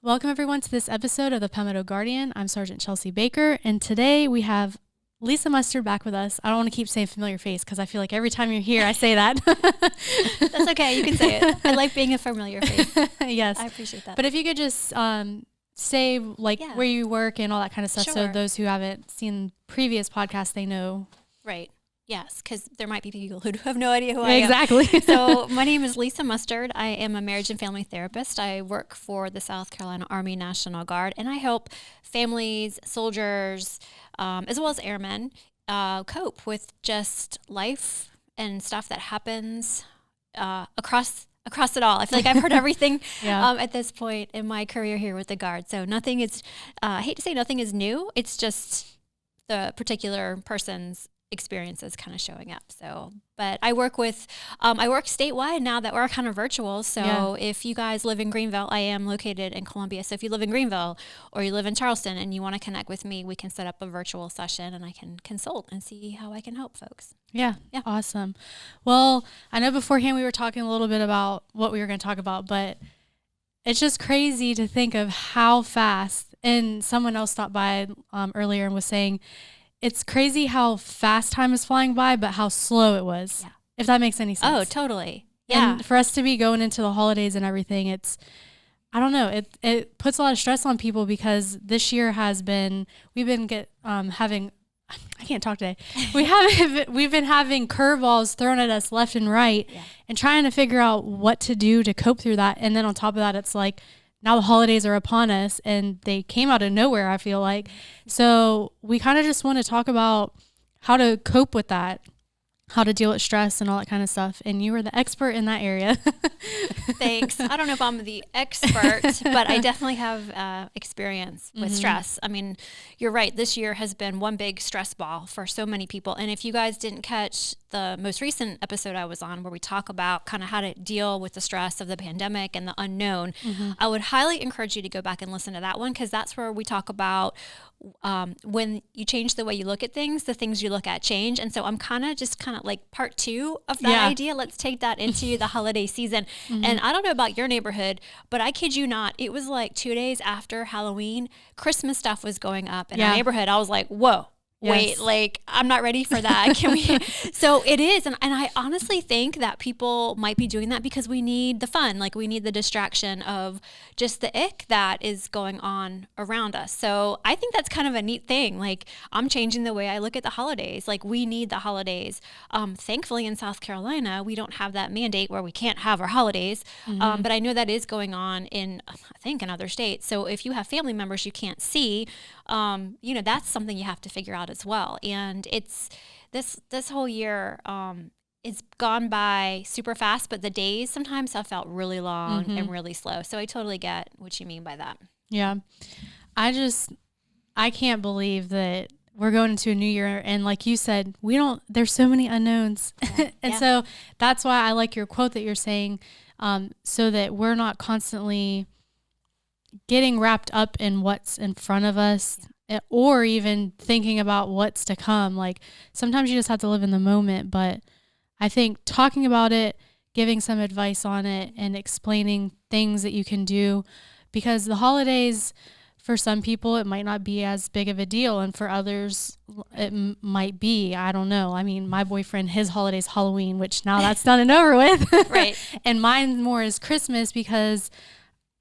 Welcome everyone to this episode of the Palmetto Guardian. I'm Sergeant Chelsea Baker, and today we have Lisa Mustard back with us. I don't want to keep saying familiar face because I feel like every time you're here, I say that. That's okay. You can say it. I like being a familiar face. Yes. I appreciate that. But if you could just say where you work and all that kind of stuff, so those who haven't seen previous podcasts, they know. Right. Yes, because there might be people who have no idea who I am. Exactly. So my name is Lisa Mustard. I am a marriage and family therapist. I work for the South Carolina Army National Guard, and I help families, soldiers, as well as airmen, cope with just life and stuff that happens across it all. I feel like I've heard everything at this point in my career here with the Guard. So nothing is, I hate to say nothing is new. It's just the particular person's experiences kind of showing up. So, but I work with, I work statewide now that we're kind of virtual. So if you guys live in Greenville, I am located in Columbia. So if you live in Greenville or you live in Charleston and you want to connect with me, we can set up a virtual session and I can consult and see how I can help folks. Yeah. Awesome. Well, I know beforehand we were talking a little bit about what we were going to talk about, but it's just crazy to think of how fast, and someone else stopped by earlier and was saying, it's crazy how fast time is flying by, but how slow it was, if that makes any sense. Oh, totally. Yeah. And for us to be going into the holidays and everything, I don't know, it puts a lot of stress on people because this year we've been having, I can't talk today. We've been having curveballs thrown at us left and right and trying to figure out what to do to cope through that. And then on top of that, it's like, now the holidays are upon us and they came out of nowhere, I feel like. So we kind of just want to talk about how to cope with that, how to deal with stress and all that kind of stuff. And you were the expert in that area. Thanks. I don't know if I'm the expert, but I definitely have experience with stress. I mean, you're right. This year has been one big stress ball for so many people. And if you guys didn't catch the most recent episode I was on where we talk about kind of how to deal with the stress of the pandemic and the unknown, I would highly encourage you to go back and listen to that one, because that's where we talk about when you change the way you look at things, the things you look at change. And so I'm kind of like part two of that idea. Let's take that into the holiday season. And I don't know about your neighborhood, but I kid you not, it was like 2 days after Halloween, Christmas stuff was going up in our neighborhood. I was like, whoa. Wait, like, I'm not ready for that. Can we? So it is. And I honestly think that people might be doing that because we need the fun. Like, we need the distraction of just the ick that is going on around us. So I think that's kind of a neat thing. Like, I'm changing the way I look at the holidays. Like, we need the holidays. Thankfully, in South Carolina, we don't have that mandate where we can't have our holidays. But I know that is going on in other states. So if you have family members you can't see, that's something you have to figure out as well. And it's this whole year, it's gone by super fast, but the days sometimes have felt really long and really slow. So I totally get what you mean by that. Yeah. I can't believe that we're going into a new year. And like you said, there's so many unknowns. And so that's why I like your quote that you're saying, so that we're not constantly getting wrapped up in what's in front of us or even thinking about what's to come. Like, sometimes you just have to live in the moment, but I think talking about it, giving some advice on it, and explaining things that you can do, because the holidays, for some people, it might not be as big of a deal, and for others, it might be. I don't know. I mean, my boyfriend, his holiday's Halloween, which now that's done and over with. Right. And mine more is Christmas, because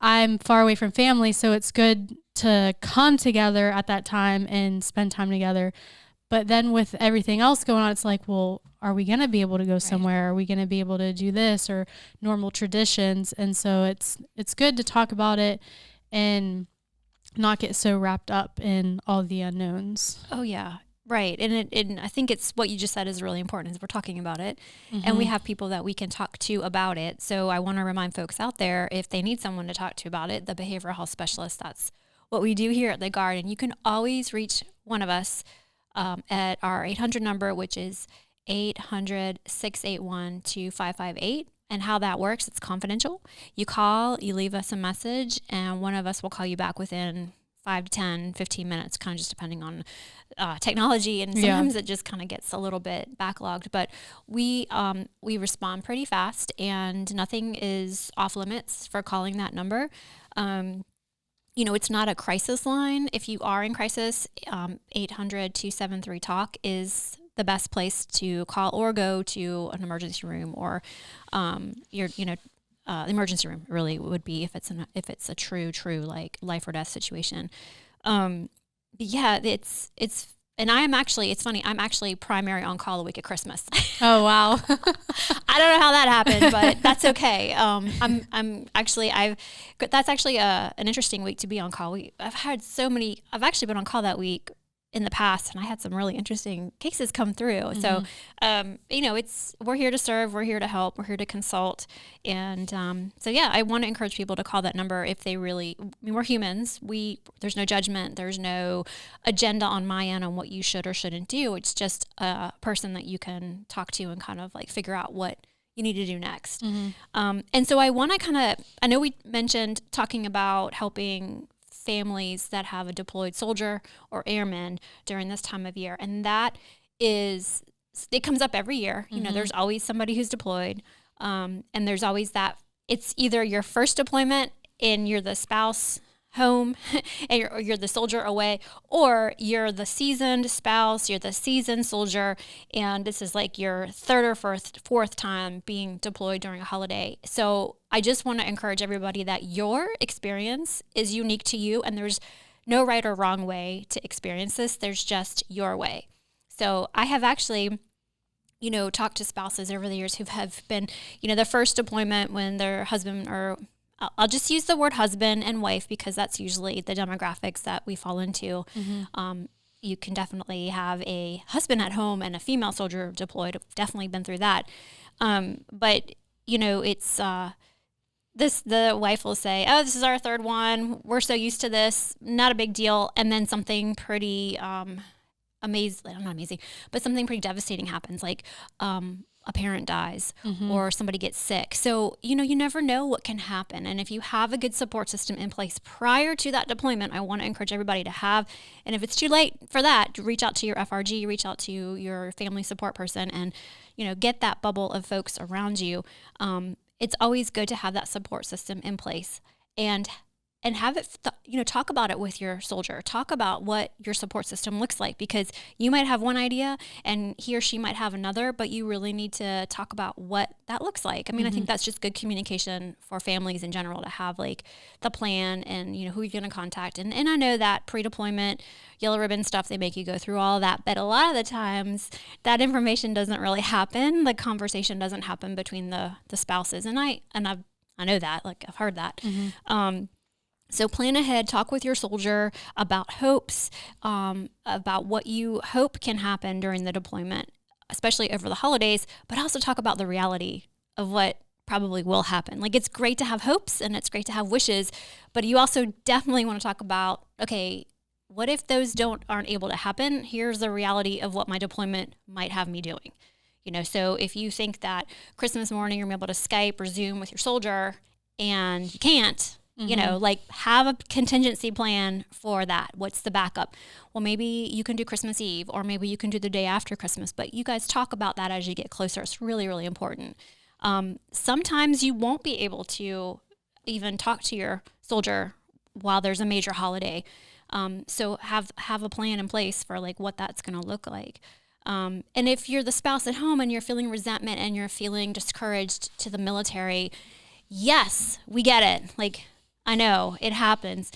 I'm far away from family, so it's good to come together at that time and spend time together. But then with everything else going on, it's like, well, are we going to be able to go somewhere? Are we going to be able to do this, or normal traditions? And so it's good to talk about it and not get so wrapped up in all the unknowns. Oh, yeah. Right. And I think it's what you just said is really important, is we're talking about it and we have people that we can talk to about it. So I want to remind folks out there, if they need someone to talk to about it, the behavioral health specialist, that's what we do here at the Guard. And you can always reach one of us at our 800 number, which is 800-681-2558. And how that works, it's confidential. You call, you leave us a message, and one of us will call you back within 5 to 10, 15 minutes, kind of just depending on technology. And sometimes it just kind of gets a little bit backlogged, but we respond pretty fast, and nothing is off limits for calling that number. it's not a crisis line. If you are in crisis, 800-273-TALK is the best place to call, or go to an emergency room, or the emergency room really would be if it's a true like life or death situation. But yeah, it's and it's funny, I'm actually primary on call the week of Christmas. Oh, wow. I don't know how that happened, but that's okay. That's actually an interesting week to be on call. I've actually been on call that week in the past, and I had some really interesting cases come through. Mm-hmm. So, we're here to serve, we're here to help, we're here to consult. And so yeah, I want to encourage people to call that number if they really, we're humans. There's no judgment. There's no agenda on my end on what you should or shouldn't do. It's just a person that you can talk to and kind of like figure out what you need to do next. Mm-hmm. And so I know we mentioned talking about helping families that have a deployed soldier or airman during this time of year. And it comes up every year. Mm-hmm. There's always somebody who's deployed. And there's always that, it's either your first deployment and you're the spouse home and you're the soldier away, or you're the seasoned spouse, you're the seasoned soldier, and this is like your third or fourth time being deployed during a holiday. So I just want to encourage everybody that your experience is unique to you, and there's no right or wrong way to experience this. There's just your way. So I have actually talked to spouses over the years who have been, the first deployment when their husband, or I'll just use the word husband and wife because that's usually the demographics that we fall into. Mm-hmm. You can definitely have a husband at home and a female soldier deployed. I've definitely been through that. But it's the wife will say, "Oh, this is our third one. We're so used to this. Not a big deal." And then something pretty not amazing, but something pretty devastating happens, like a parent dies, mm-hmm. or somebody gets sick. So, you never know what can happen. And if you have a good support system in place prior to that deployment, I want to encourage everybody to have, and if it's too late for that, reach out to your FRG, reach out to your family support person, and, get that bubble of folks around you. It's always good to have that support system in place, and have it, talk about it with your soldier. Talk about what your support system looks like, because you might have one idea and he or she might have another, but you really need to talk about what that looks like. I mean, mm-hmm. I think that's just good communication for families in general, to have like the plan and, who you're going to contact. And I know that pre-deployment yellow ribbon stuff, they make you go through all that, but a lot of the times that information doesn't really happen. The conversation doesn't happen between the spouses. And I know that, like I've heard that. Mm-hmm. So plan ahead, talk with your soldier about hopes, about what you hope can happen during the deployment, especially over the holidays, but also talk about the reality of what probably will happen. Like, it's great to have hopes and it's great to have wishes, but you also definitely want to talk about, okay, what if those aren't able to happen? Here's the reality of what my deployment might have me doing. So if you think that Christmas morning you're able to Skype or Zoom with your soldier and you can't, mm-hmm. Have a contingency plan for that. What's the backup? Well, maybe you can do Christmas Eve, or maybe you can do the day after Christmas, but you guys talk about that as you get closer. It's really, really important. Sometimes you won't be able to even talk to your soldier while there's a major holiday. So have a plan in place for what that's going to look like. And if you're the spouse at home and you're feeling resentment and you're feeling discouraged to the military, yes, we get it. I know it happens.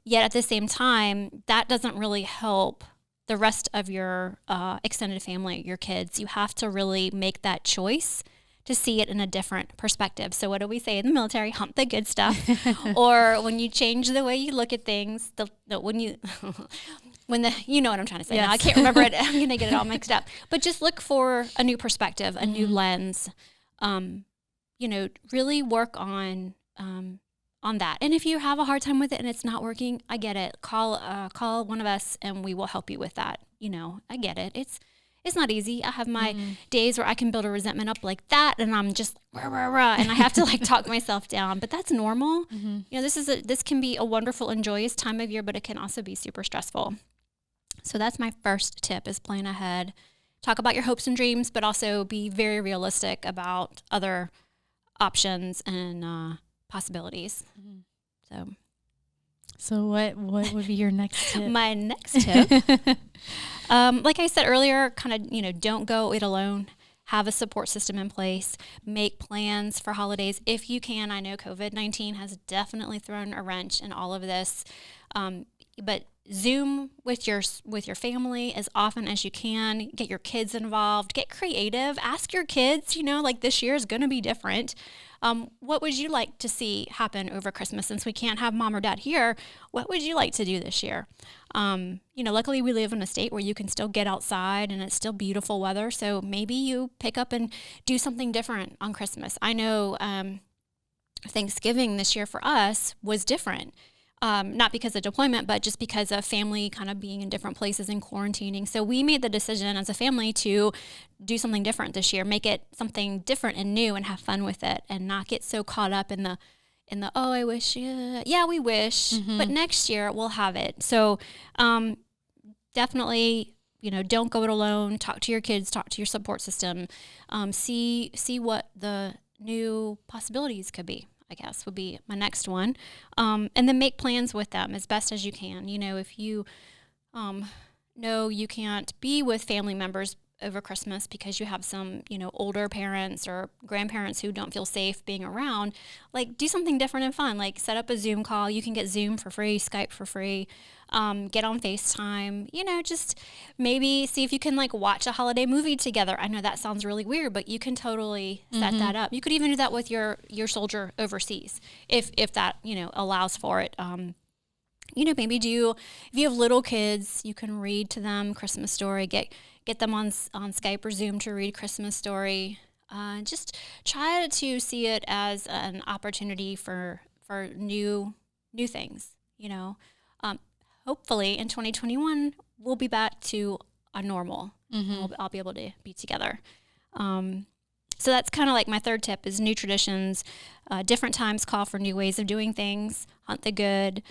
Yet at the same time, that doesn't really help the rest of your extended family, your kids. You have to really make that choice to see it in a different perspective. So what do we say in the military? Hump the good stuff. Or when you change the way you look at things, you know what I'm trying to say. Yes. Now I can't remember it. I'm going to get it all mixed up. But just look for a new perspective, a mm-hmm. new lens. Really work on that. And if you have a hard time with it and it's not working, I get it. Call one of us and we will help you with that. I get it. It's not easy. I have my mm-hmm. days where I can build a resentment up like that, and I'm just rah, rah, rah, and I have to talk myself down. But that's normal. Mm-hmm. This can be a wonderful and joyous time of year, but it can also be super stressful. So that's my first tip: is plan ahead. Talk about your hopes and dreams, but also be very realistic about other options and possibilities. Mm-hmm. So So what would be your next tip? My next tip, like I said earlier, kind of, don't go it alone. Have a support system in place. Make plans for holidays if you can. I know COVID-19 has definitely thrown a wrench in all of this, but Zoom with your family as often as you can. Get your kids involved. Get creative. Ask your kids. Like this year is going to be different. What would you like to see happen over Christmas? Since we can't have mom or dad here, what would you like to do this year? Luckily we live in a state where you can still get outside and it's still beautiful weather. So maybe you pick up and do something different on Christmas. I know Thanksgiving this year for us was different. Not because of deployment, but just because of family kind of being in different places and quarantining. So we made the decision as a family to do something different this year, make it something different and new and have fun with it and not get so caught up in the, oh, I wish, yeah, we wish, but next year we'll have it. So definitely, don't go it alone. Talk to your kids, talk to your support system, see what the new possibilities could be, I guess would be my next one. And then make plans with them as best as you can. If you know you can't be with family members over Christmas because you have some, older parents or grandparents who don't feel safe being around, like do something different and fun. Like set up a Zoom call. You can get Zoom for free, Skype for free. Get on FaceTime, just maybe see if you can like watch a holiday movie together. I know that sounds really weird, but you can totally set that up. You could even do that with your soldier overseas if that, allows for it. Maybe if you have little kids, you can read to them Christmas story, get them on Skype or Zoom to read Christmas story. Just try to see it as an opportunity for new things, hopefully in 2021, we'll be back to a normal. I'll be able to be together. So that's kind of like my third tip is new traditions. Different times call for new ways of doing things. Hunt the good.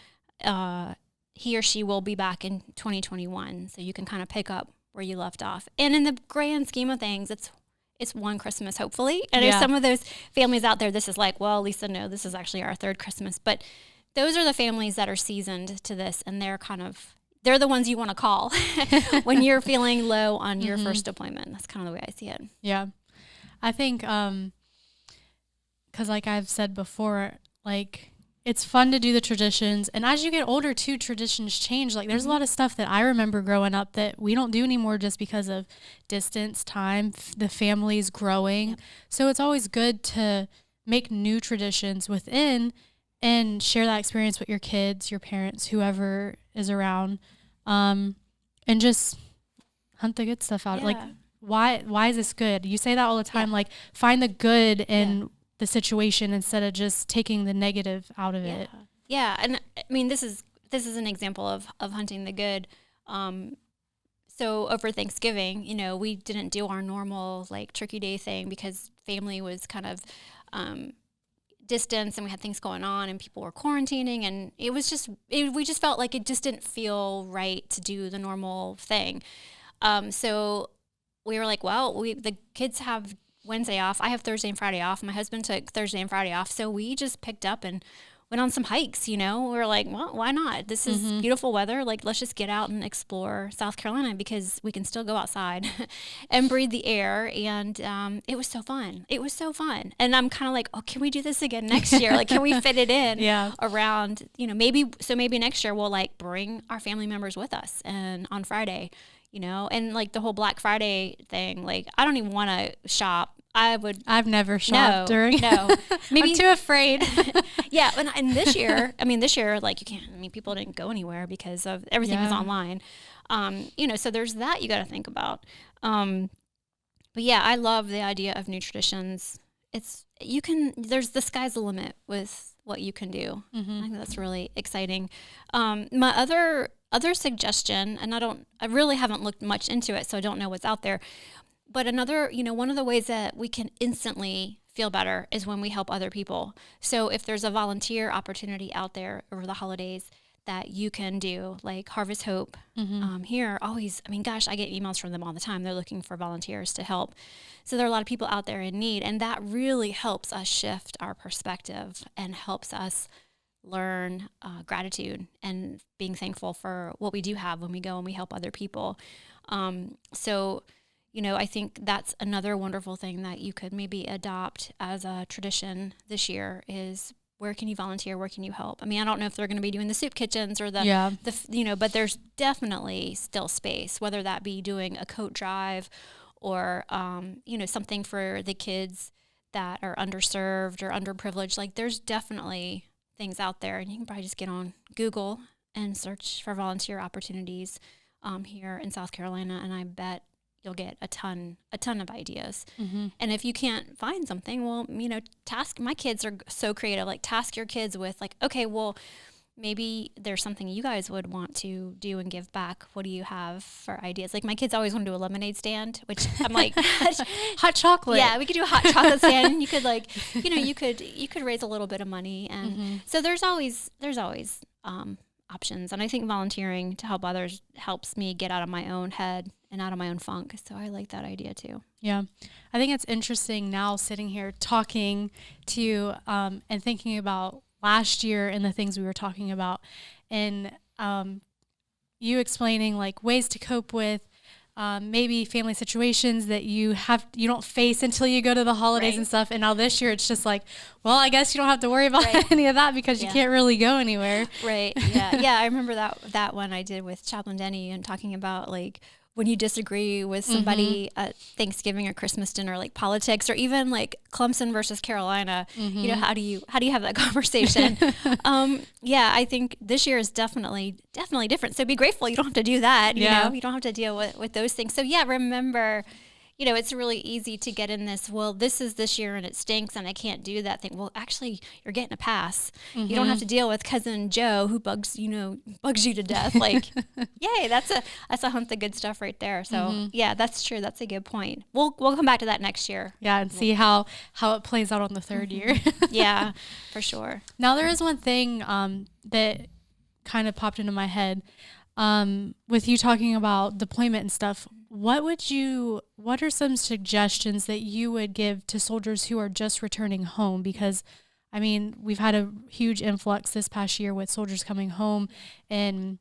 He or she will be back in 2021. So you can kind of pick up where you left off. And in the grand scheme of things, it's one Christmas, hopefully. And there's some of those families out there, this is like, well, Lisa, no, this is actually our third Christmas. But those are the families that are seasoned to this, and they're the ones you want to call when you're feeling low on your first deployment. That's kind of the way I see it. Yeah. I think, because like I've said before, like it's fun to do the traditions. And as you get older too, traditions change. Like there's a lot of stuff that I remember growing up that we don't do anymore just because of distance, time, the family's growing. Yep. So it's always good to make new traditions within and share that experience with your kids, your parents, whoever is around, and just hunt the good stuff out. Like, why is this good? You say that all the time. Like, find the good in the situation instead of just taking the negative out of it. Yeah, and I mean, this is an example of hunting the good. So over Thanksgiving, we didn't do our normal like Turkey Day thing because family was kind of distance and we had things going on and people were quarantining and we just felt like it just didn't feel right to do the normal thing. So we were like, well, the kids have Wednesday off. I have Thursday and Friday off. My husband took Thursday and Friday off. So we just picked up and went on some hikes, We were like, well, why not? This is beautiful weather. Like, let's just get out and explore South Carolina because we can still go outside and breathe the air. And it was so fun. It was so fun. And I'm kind of like, oh, can we do this again next year? Like, can we fit it in around, maybe next year we'll like bring our family members with us and on Friday, and like the whole Black Friday thing, like I don't even want to shop. I've never shopped during. No, maybe I'm too afraid. Yeah, and this year, like you can't. People didn't go anywhere because of everything was online. So there's that you got to think about. But yeah, I love the idea of new traditions. There's the sky's the limit with what you can do. I think that's really exciting. My other suggestion, and I really haven't looked much into it, so I don't know what's out there. But another, one of the ways that we can instantly feel better is when we help other people. So if there's a volunteer opportunity out there over the holidays that you can do, like Harvest Hope here, always, I get emails from them all the time. They're looking for volunteers to help. So there are a lot of people out there in need, and that really helps us shift our perspective and helps us learn gratitude and being thankful for what we do have when we go and we help other people. So, I think that's another wonderful thing that you could maybe adopt as a tradition this year is where can you volunteer? Where can you help? I mean, I don't know if they're going to be doing the soup kitchens or but there's definitely still space, whether that be doing a coat drive or, something for the kids that are underserved or underprivileged. Like there's definitely things out there, and you can probably just get on Google and search for volunteer opportunities here in South Carolina, and I bet you'll get a ton of ideas. Mm-hmm. And if you can't find something, well, my kids are so creative, like task your kids with like, okay, well, maybe there's something you guys would want to do and give back. What do you have for ideas? Like my kids always want to do a lemonade stand, which I'm like, hot chocolate. Yeah, we could do a hot chocolate stand. You could you could raise a little bit of money. And so there's always options. And I think volunteering to help others helps me get out of my own head and out of my own funk. So I like that idea too. Yeah. I think it's interesting now sitting here talking to you and thinking about last year and the things we were talking about, and you explaining like ways to cope with maybe family situations that you don't face until you go to the holidays and stuff. And now this year it's just like, well, I guess you don't have to worry about any of that because you can't really go anywhere. Right. Yeah. Yeah. I remember that one I did with Chaplain Denny and talking about like when you disagree with somebody at Thanksgiving or Christmas dinner, like politics, or even like Clemson versus Carolina, how do you have that conversation? I think this year is definitely different. So be grateful you don't have to do that. You don't have to deal with those things. So remember, it's really easy to get in this, well, this is this year and it stinks and I can't do that thing. Well, actually, you're getting a pass. Mm-hmm. You don't have to deal with cousin Joe who bugs you to death. Like, yay, that's a hunt the good stuff right there. So that's true. That's a good point. We'll come back to that next year. Yeah, and see how it plays out on the third year. Yeah, for sure. Now there is one thing that kind of popped into my head with you talking about deployment and stuff. What are some suggestions that you would give to soldiers who are just returning home? Because, I mean, we've had a huge influx this past year with soldiers coming home, and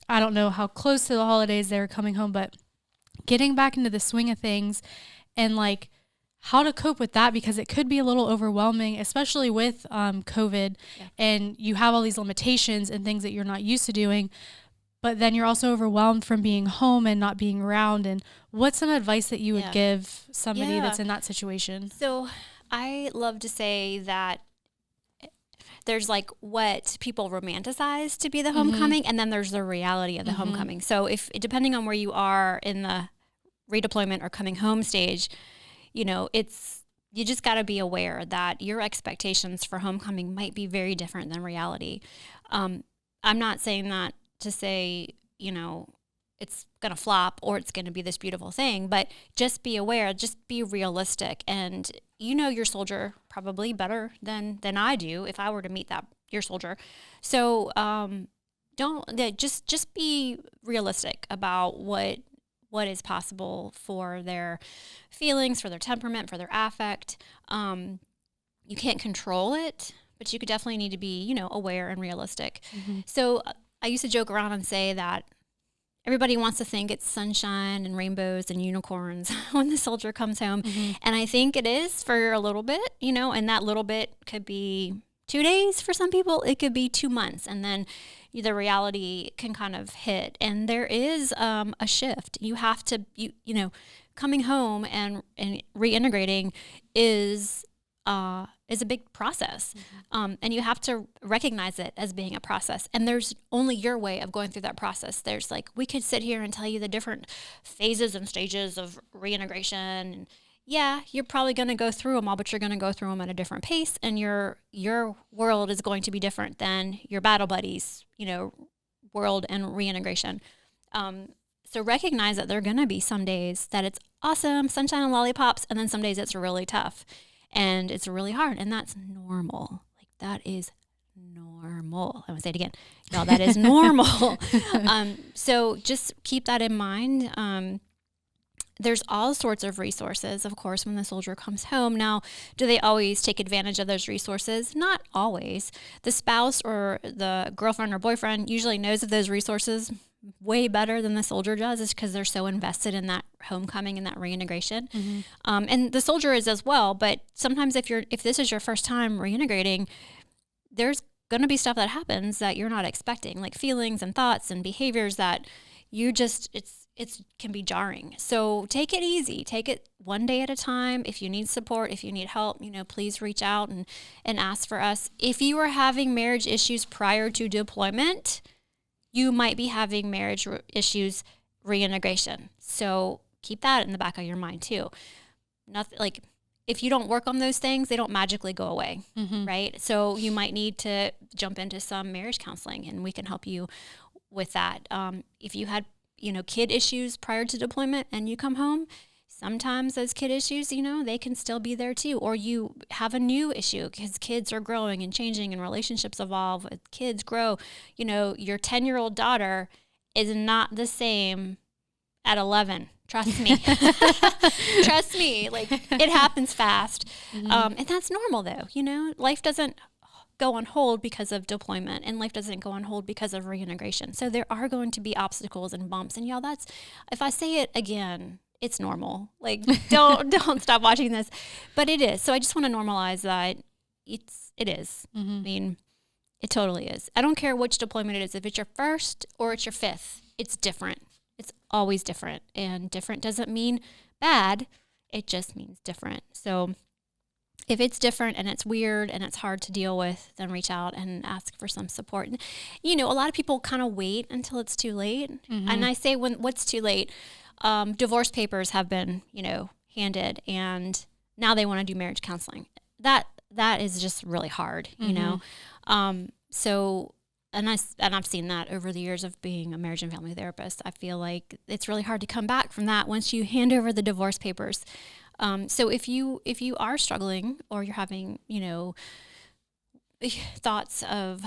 I don't know how close to the holidays they're coming home, but getting back into the swing of things and like how to cope with that, because it could be a little overwhelming, especially with COVID, and you have all these limitations and things that you're not used to doing. But then you're also overwhelmed from being home and not being around. And what's some advice that you would give somebody that's in that situation? So I love to say that there's like what people romanticize to be the homecoming, and then there's the reality of the homecoming. So depending on where you are in the redeployment or coming home stage, you just got to be aware that your expectations for homecoming might be very different than reality. I'm not saying that to say, it's going to flop or it's going to be this beautiful thing, but just be aware, just be realistic. And your soldier probably better than I do if I were to meet your soldier. So just be realistic about what is possible for their feelings, for their temperament, for their affect. You can't control it, but you could definitely need to be, aware and realistic. So I used to joke around and say that everybody wants to think it's sunshine and rainbows and unicorns when the soldier comes home. And I think it is for a little bit, and that little bit could be 2 days for some people. It could be 2 months. And then the reality can kind of hit. And there is a shift. You have to, coming home and reintegrating is a big process. And you have to recognize it as being a process. And there's only your way of going through that process. There's we could sit here and tell you the different phases and stages of reintegration. And you're probably going to go through them all, but you're going to go through them at a different pace. And your world is going to be different than your battle buddies, world and reintegration. So recognize that there are going to be some days that it's awesome, sunshine and lollipops, and then some days it's really tough. And it's really hard, and that's normal. Like, that is normal. I want to say it again. Y'all, that is normal. So just keep that in mind. there's all sorts of resources, of course, when the soldier comes home. Now, do they always take advantage of those resources? Not always. The spouse or the girlfriend or boyfriend usually knows of those resources way better than the soldier does, is because they're so invested in that homecoming and that reintegration. And the soldier is as well. But sometimes if this is your first time reintegrating, there's going to be stuff that happens that you're not expecting, like feelings and thoughts and behaviors that you just, it can be jarring. So take it easy. Take it one day at a time. If you need support, if you need help, please reach out and ask for us. If you are having marriage issues prior to deployment, you might be having marriage issues reintegration. So keep that in the back of your mind too. Nothing like, if you don't work on those things, they don't magically go away, right? So you might need to jump into some marriage counseling, and we can help you with that. If you had kid issues prior to deployment and you come home, sometimes those kid issues, they can still be there too. Or you have a new issue because kids are growing and changing and relationships evolve. Kids grow. Your 10-year-old daughter is not the same at 11. Trust me. Trust me. Like, it happens fast. And that's normal though. Life doesn't go on hold because of deployment, and life doesn't go on hold because of reintegration. So there are going to be obstacles and bumps, and y'all, if I say it again, it's normal. Like, don't stop watching this, but it is. So I just want to normalize that it is. I mean, it totally is. I don't care which deployment it is. If it's your first or it's your fifth, it's different. It's always different, and different doesn't mean bad. It just means different. So if it's different and it's weird and it's hard to deal with, then reach out and ask for some support. And, a lot of people kind of wait until it's too late. And I say, what's too late? Divorce papers have been, handed, and now they want to do marriage counseling. That is just really hard, So, and I've seen that over the years of being a marriage and family therapist. I feel like it's really hard to come back from that once you hand over the divorce papers. So if you are struggling, or you're having, thoughts of,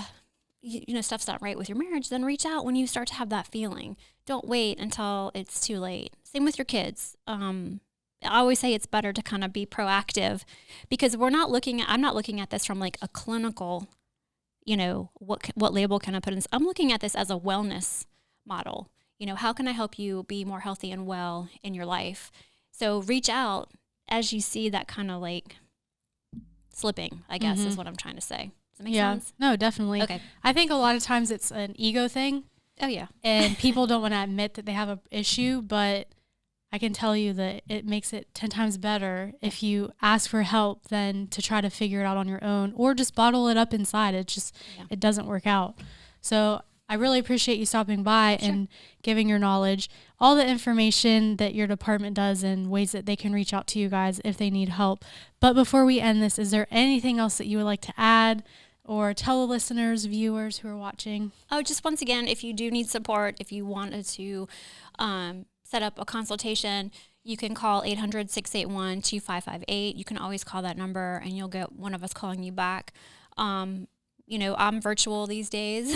stuff's not right with your marriage, then reach out when you start to have that feeling. Don't wait until it's too late. Same with your kids. I always say it's better to kind of be proactive, because I'm not looking at this from like a clinical, what label can I put in this? I'm looking at this as a wellness model. How can I help you be more healthy and well in your life? So reach out as you see that kind of like slipping, I guess is what I'm trying to say. Does that make sense? No, definitely. Okay. I think a lot of times it's an ego thing. Oh yeah. And people don't want to admit that they have an issue, but I can tell you that it makes it 10 times better if you ask for help than to try to figure it out on your own, or just bottle it up inside. It doesn't work out. So I really appreciate you stopping by and giving your knowledge, all the information that your department does, and ways that they can reach out to you guys if they need help. But before we end this, is there anything else that you would like to add or tell the listeners, viewers who are watching? Oh, just once again, if you do need support, if you wanted to set up a consultation, you can call 800-681-2558. You can always call that number and you'll get one of us calling you back. I'm virtual these days.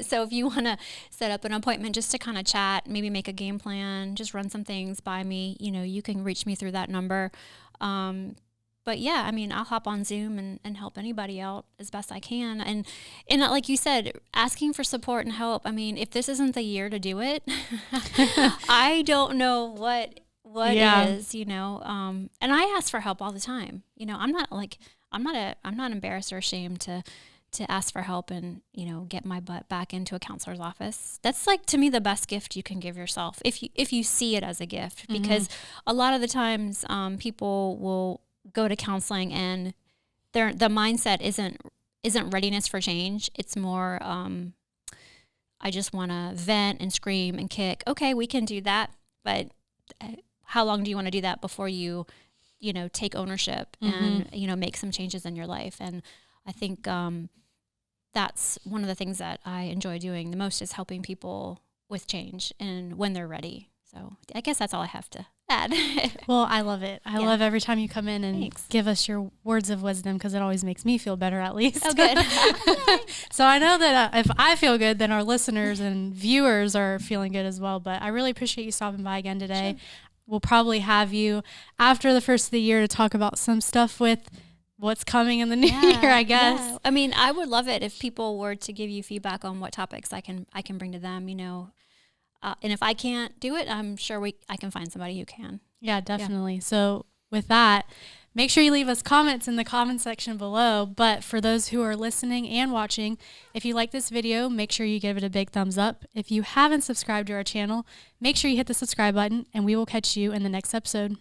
So if you want to set up an appointment just to kind of chat, maybe make a game plan, just run some things by me, you can reach me through that number. But yeah, I mean, I'll hop on Zoom and help anybody out as best I can. And like you said, asking for support and help. I mean, if this isn't the year to do it, I don't know what is, and I ask for help all the time. I'm not embarrassed or ashamed to ask for help and, get my butt back into a counselor's office. That's like, to me, the best gift you can give yourself if you see it as a gift, because a lot of the times people will go to counseling and the mindset isn't readiness for change. It's more, I just want to vent and scream and kick. Okay, we can do that. But how long do you want to do that before you take ownership and, make some changes in your life? And I think that's one of the things that I enjoy doing the most, is helping people with change and when they're ready. So I guess that's all I have to add. Well, I love it. I love every time you come in and give us your words of wisdom, because it always makes me feel better, at least. Oh, good. So I know that if I feel good, then our listeners and viewers are feeling good as well. But I really appreciate you stopping by again today. Sure. we'll probably have you after the first of the year to talk about some stuff with what's coming in the new year, I guess. Yeah. I mean, I would love it if people were to give you feedback on what topics I can bring to them, and if I can't do it, I'm sure I can find somebody who can. Yeah, definitely. Yeah. So with that, make sure you leave us comments in the comment section below. But for those who are listening and watching, if you like this video, make sure you give it a big thumbs up. If you haven't subscribed to our channel, make sure you hit the subscribe button, and we will catch you in the next episode.